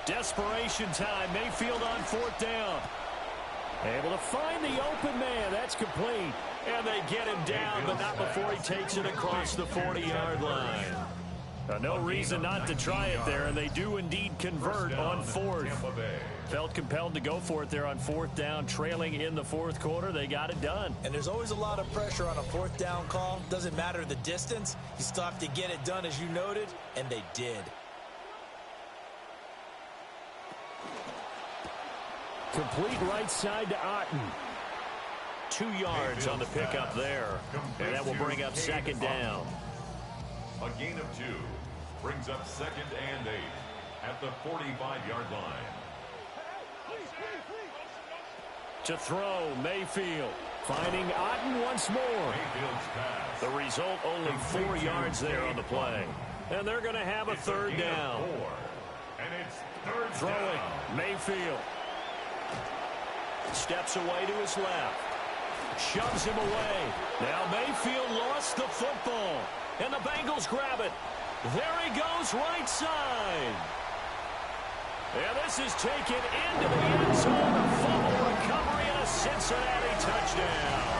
Desperation time, Mayfield on 4th down. Able to find the open man, that's complete. And they get him down, but not before he takes it across the 40-yard line. No reason not to try it there, and they do indeed convert on 4th. Felt compelled to go for it there on 4th down, trailing in the 4th quarter. They got it done. And there's always a lot of pressure on a 4th down call. Doesn't matter the distance. You still have to get it done, as you noted, and they did. Complete right side to Otten. 2 yards on the pickup there. And that will bring up 2nd down. A gain of 2 brings up 2nd and 8 at the 45-yard line. To throw, Mayfield. Finding Otten once more. The result, only 4 yards there on the play. And they're going to have a 3rd down. And it's 3rd Throwing, down. Mayfield. Steps away to his left. Shoves him away. Now Mayfield lost the football. And the Bengals grab it. There he goes, right side. And this is taken into the end zone. A fumble recovery and a Cincinnati touchdown.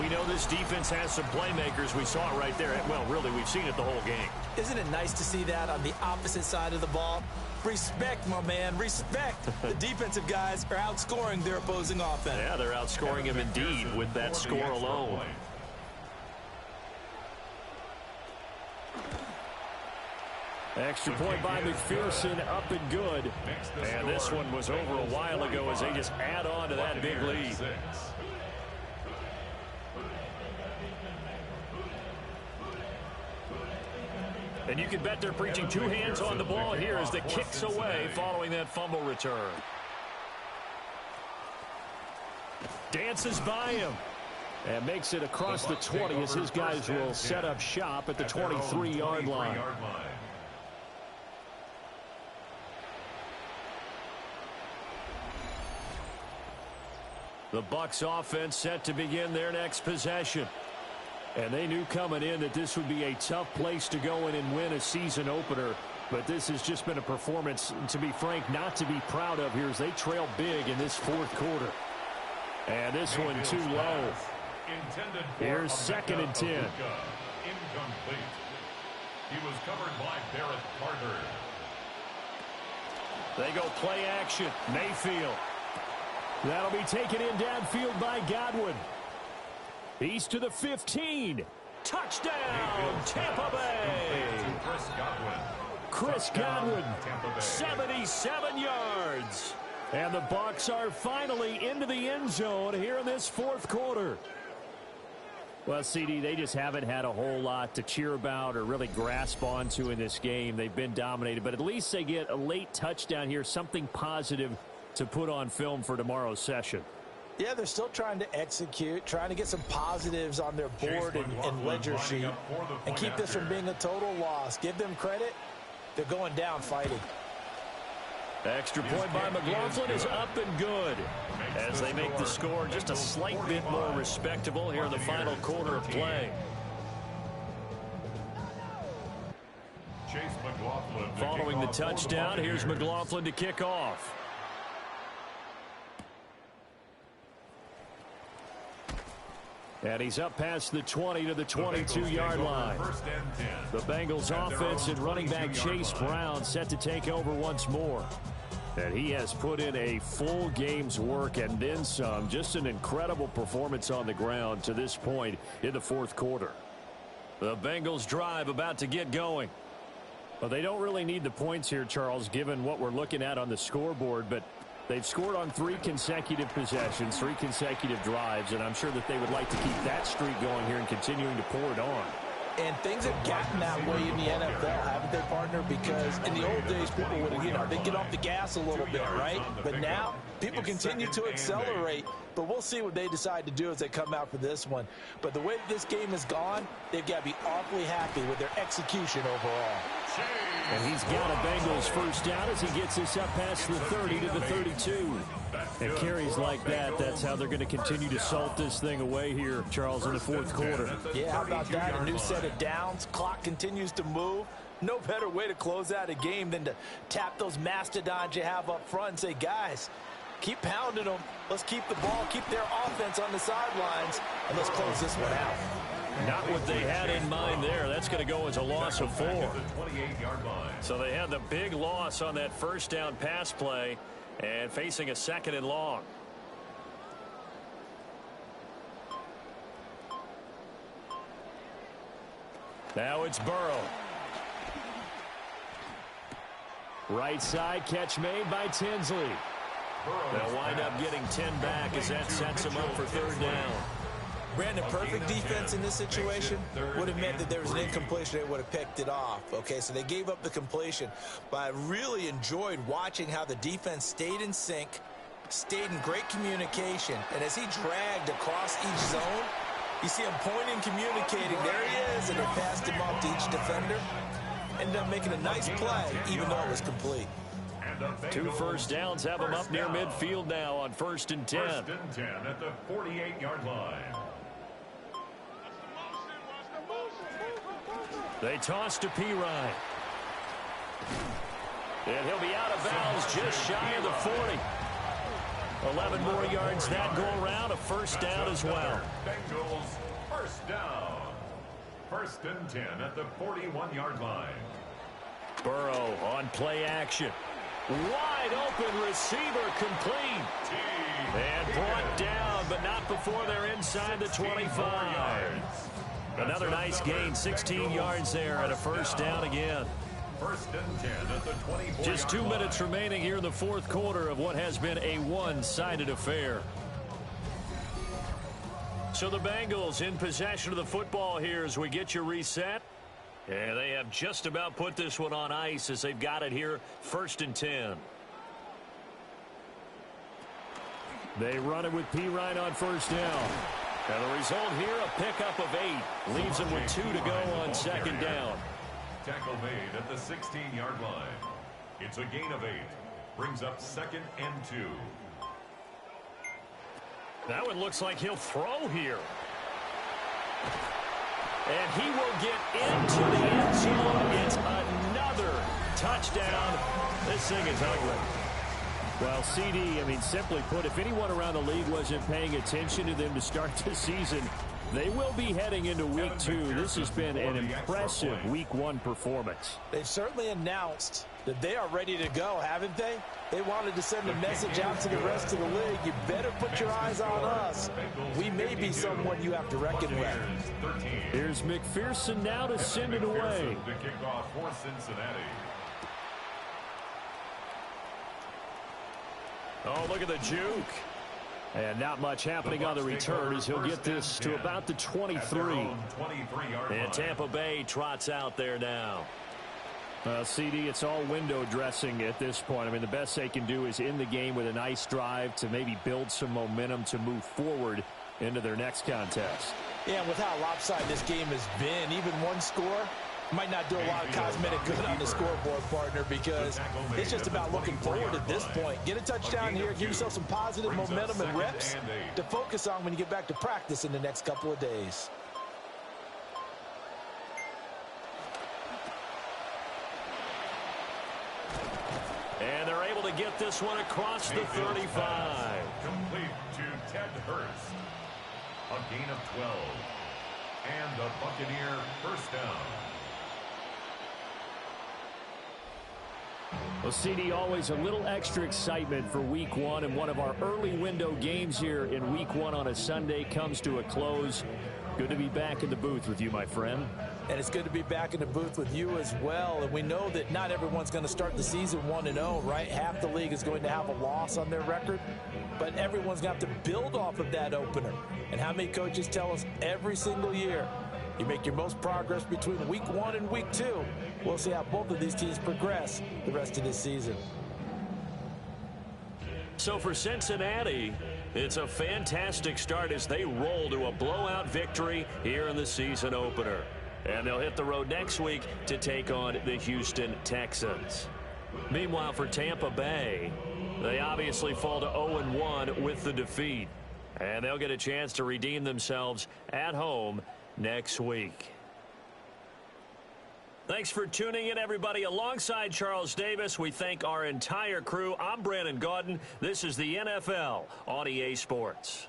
We know this defense has some playmakers. We saw it right there. Well, really, we've seen it the whole game. Isn't it nice to see that on the opposite side of the ball? Respect, my man, respect. The defensive guys are outscoring their opposing offense. Yeah, they're outscoring him indeed with that score alone. Extra point by McPherson, up and good. And this one was over a while ago as they just add on to that big lead. And you can bet they're preaching 2 hands on the ball here as the kicks away following that fumble return. Dances by him. And makes it across the 20 as his guys will set up shop at the 23-yard line. The Bucs offense set to begin their next possession. And they knew coming in that this would be a tough place to go in and win a season opener. But this has just been a performance, to be frank, not to be proud of here as they trail big in this 4th quarter. And this one too low. Here's 2nd and 10. Incomplete. He was covered by Barrett Carter. They go play action. Mayfield. That'll be taken in downfield by Godwin. He's to the 15. Touchdown, Tampa Bay. Chris Godwin. 77 yards. And the Bucs are finally into the end zone here in this 4th quarter. Well, CD, they just haven't had a whole lot to cheer about or really grasp onto in this game. They've been dominated, but at least they get a late touchdown here, something positive to put on film for tomorrow's session. Yeah, they're still trying to execute, trying to get some positives on their board and ledger sheet and keep this from being a total loss. Give them credit. They're going down fighting. Extra point by McLaughlin is up and good as they make the score just a slight bit more respectable here in the final quarter of play. Following the touchdown, here's McLaughlin to kick off. And he's up past the 20 to the 22-yard line. The Bengals offense and running back Chase Brown set to take over once more. And he has put in a full game's work and then some. Just an incredible performance on the ground to this point in the 4th quarter. The Bengals drive about to get going. Well, they don't really need the points here, Charles, given what we're looking at on the scoreboard, but they've scored on 3 consecutive possessions, 3 consecutive drives, and I'm sure that they would like to keep that streak going here and continuing to pour it on. And things have gotten that way in the NFL, haven't they, partner? Because in the old days, people would, they'd get off the gas a little bit, right? But now, people continue to accelerate. But we'll see what they decide to do as they come out for this one. But the way that this game has gone, they've got to be awfully happy with their execution overall. And he's got a Bengals first down as he gets this up past the 30 to the 32. And carries like that, that's how they're going to continue to salt this thing away here, Charles, in the fourth quarter. Yeah, how about that? A new set of downs. Clock continues to move. No better way to close out a game than to tap those mastodons you have up front and say, guys, keep pounding them. Let's keep the ball, keep their offense on the sidelines, and let's close this one out. Not what they had in mind there. That's going to go as a loss of 4. So they had the big loss on that first down pass play and facing a 2nd and long. Now it's Burrow. Right side, catch made by Tinsley. They'll wind up getting 10 back as that sets them up for 3rd down. Brandon, perfect defense in this situation would have meant that there was an incompletion. They would have picked it off. Okay, so they gave up the completion. But I really enjoyed watching how the defense stayed in sync, stayed in great communication. And as he dragged across each zone, you see him pointing, communicating. There he is, and they passed him off to each defender. Ended up making a nice play, even though it was complete. 2 first downs have them up near midfield now on 1st and 10. 1st and 10 at the 48-yard line. They toss to Pirine. And he'll be out of bounds just shy of the 40. 11 more yards that go around, a first down as well. Bengals first down. 1st and 10 at the 41-yard line. Burrow on play action. Wide open receiver complete. And brought down, but not before they're inside the 25. Another nice gain, 16 yards there and a first down again. 1st and 10 at the 24. Just 2 minutes remaining here in the fourth quarter of what has been a one-sided affair. So the Bengals in possession of the football here as we get you reset. And they have just about put this one on ice as they've got it here, 1st and 10. They run it with Pirine on first down. And the result here, a pickup of 8. Leaves them with 2 to go on 2nd down. Tackle made at the 16-yard line. It's a gain of 8. Brings up 2nd and 2. That one looks like he'll throw here. And he will get into the end zone. It's another touchdown. This thing is ugly. Well, CD, simply put, if anyone around the league wasn't paying attention to them to start the season, they will be heading into week 2. This has been an impressive week 1 performance. They've certainly announced that they are ready to go, haven't they? They wanted to send a message out to the rest of the league. You better put your eyes on us. We may be someone you have to reckon with. Here's McPherson now to send it away. To kick off for Cincinnati. Oh, look at the juke. And not much happening on the return as he'll get this to about the 23. And Tampa Bay trots out there now. CD, it's all window dressing at this point. The best they can do is in the game with a nice drive to maybe build some momentum to move forward into their next contest. Yeah, and with how lopsided this game has been, even one score might not do a lot of cosmetic good on the scoreboard, partner, because it's just about looking forward at this point. Get a touchdown here, give yourself some positive momentum and reps to focus on when you get back to practice in the next couple of days. And they're able to get this one across the 35. Complete to Ted Hurst. A gain of 12. And the Buccaneer first down. Well, CD, always a little extra excitement for week 1, and one of our early window games here in week 1 on a Sunday comes to a close. Good to be back in the booth with you, my friend. And it's good to be back in the booth with you as well. And we know that not everyone's going to start the season 1-0, right? Half the league is going to have a loss on their record. But everyone's going to have to build off of that opener. And how many coaches tell us every single year, You make your most progress between week 1 and week 2. We'll see how both of these teams progress the rest of this season. So for Cincinnati, it's a fantastic start as they roll to a blowout victory here in the season opener. And they'll hit the road next week to take on the Houston Texans. Meanwhile, for Tampa Bay, they obviously fall to 0-1 with the defeat. And they'll get a chance to redeem themselves at home next week. Thanks for tuning in, everybody. Alongside Charles Davis, we thank our entire crew. I'm Brandon Gaudin. This is the NFL on EA Sports.